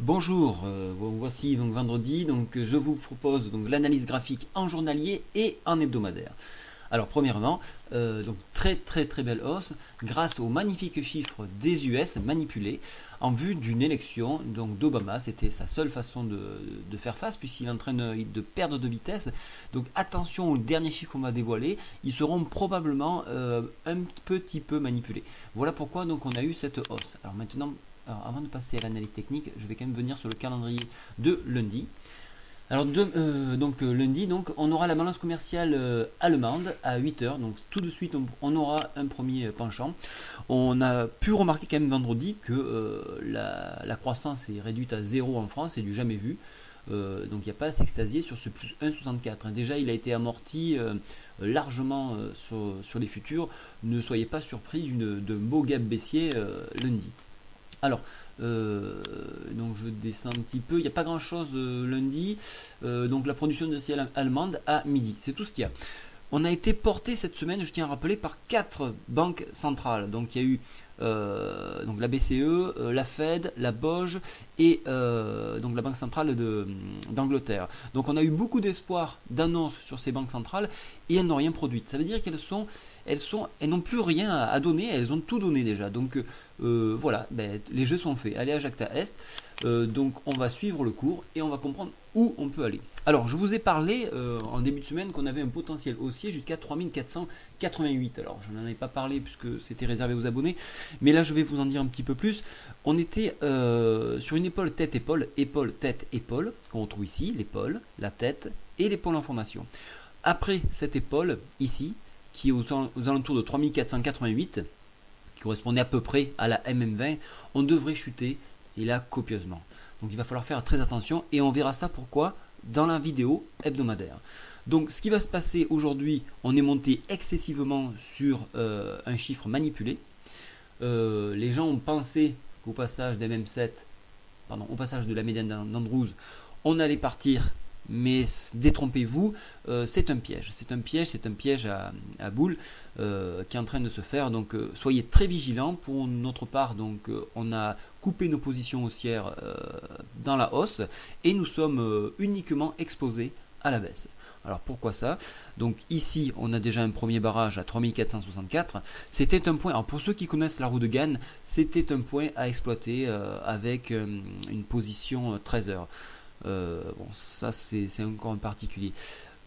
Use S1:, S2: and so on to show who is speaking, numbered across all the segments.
S1: Bonjour, voici donc vendredi, donc je vous propose donc l'analyse graphique en journalier et en hebdomadaire. Alors premièrement, donc très belle hausse grâce aux magnifiques chiffres des US manipulés en vue d'une élection donc d'Obama. C'était sa seule façon de faire face puisqu'il est en train de perdre de vitesse. Donc attention aux derniers chiffres qu'on va dévoiler, ils seront probablement un petit peu manipulés. Voilà pourquoi donc on a eu cette hausse. Alors maintenant, avant de passer à l'analyse technique, je vais quand même venir sur le calendrier de lundi. Alors lundi, donc, on aura la balance commerciale allemande à 8 heures. Donc tout de suite, on aura un premier penchant. On a pu remarquer quand même vendredi que la croissance est réduite à zéro en France, c'est du jamais vu. Donc il n'y a pas à s'extasier sur ce plus 1,64. Déjà, il a été amorti largement sur les futurs. Ne soyez pas surpris d'un beau gap baissier lundi. Alors, donc je descends un petit peu. Il n'y a pas grand chose lundi. Donc la production industrielle allemande à midi. C'est tout ce qu'il y a. On a été porté cette semaine, je tiens à rappeler, par 4 banques centrales. Donc il y a eu donc la BCE, la Fed, la BOJ et donc la Banque centrale d'Angleterre. Donc on a eu beaucoup d'espoir d'annonces sur ces banques centrales et elles n'ont rien produit. Ça veut dire elles n'ont plus rien à donner, elles ont tout donné déjà. Donc voilà, ben, les jeux sont faits. Allez à Jacta Est. Donc on va suivre le cours et on va comprendre où on peut aller. Alors je vous ai parlé en début de semaine qu'on avait un potentiel haussier jusqu'à 3488. Alors je n'en ai pas parlé puisque c'était réservé aux abonnés, mais là je vais vous en dire un petit peu plus. On était sur une épaule tête-épaule, épaule-tête-épaule, qu'on retrouve ici, l'épaule, la tête et l'épaule en formation. Après cette épaule, ici, qui est aux alentours de 3488, qui correspondait à peu près à la MM20, on devrait chuter, et là copieusement. Donc il va falloir faire très attention, et on verra ça pourquoi dans la vidéo hebdomadaire. Donc ce qui va se passer aujourd'hui, on est monté excessivement sur un chiffre manipulé. Les gens ont pensé qu'au passage d'MM7, pardon, au passage de la médiane d'Andrews, on allait partir, mais détrompez-vous, c'est un piège. C'est un piège à boules qui est en train de se faire. Donc soyez très vigilants. Pour notre part, donc on a coupé nos positions haussières dans la hausse et nous sommes uniquement exposés à la baisse. Alors pourquoi ça? Donc ici on a déjà un premier barrage à 3464. C'était un point, alors pour ceux qui connaissent la roue de Gann, c'était un point à exploiter avec une position 13 heures. Bon, ça c'est encore un particulier.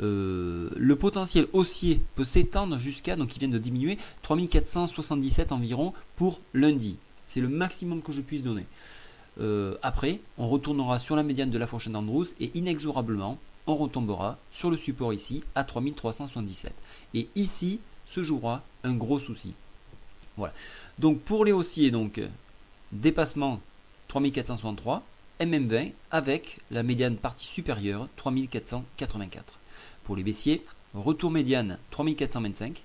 S1: Le potentiel haussier peut s'étendre jusqu'à, donc il vient de diminuer, 3477 environ pour lundi. C'est le maximum que je puisse donner. Après, on retournera sur la médiane de la fourchette d'Andrews et inexorablement, on retombera sur le support ici à 3377. Et ici se jouera un gros souci. Voilà. Donc pour les haussiers, donc dépassement 3463, MM20 avec la médiane partie supérieure 3484. Pour les baissiers, retour médiane 3425.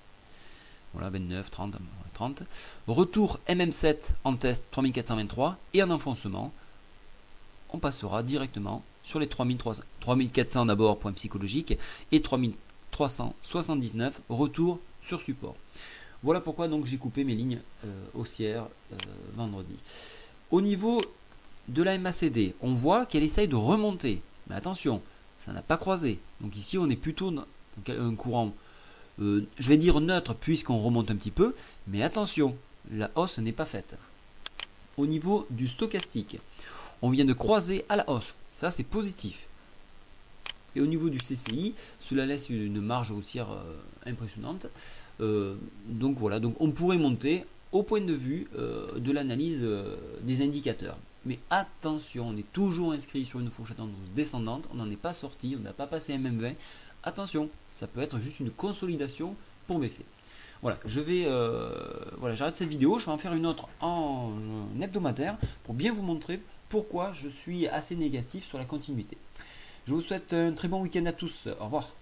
S1: Voilà, 29, 30, 30. Retour MM7 en test 3423 et en enfoncement, on passera directement sur les 3400 d'abord, point psychologique, et 3379, retour sur support. Voilà pourquoi donc j'ai coupé mes lignes haussières vendredi. Au niveau de la MACD, on voit qu'elle essaye de remonter. Mais attention, ça n'a pas croisé. Donc ici, on est plutôt dans un courant, je vais dire neutre, puisqu'on remonte un petit peu. Mais attention, la hausse n'est pas faite. Au niveau du stochastique, on vient de croiser à la hausse. Ça, c'est positif. Et au niveau du CCI, cela laisse une marge haussière impressionnante. Donc voilà, donc on pourrait monter au point de vue de l'analyse des indicateurs. Mais attention, on est toujours inscrit sur une fourchette descendante, on n'en est pas sorti, on n'a pas passé MM20. Attention, ça peut être juste une consolidation pour baisser. Voilà, j'arrête cette vidéo, je vais en faire une autre en hebdomadaire pour bien vous montrer pourquoi je suis assez négatif sur la continuité. Je vous souhaite un très bon week-end à tous. Au revoir.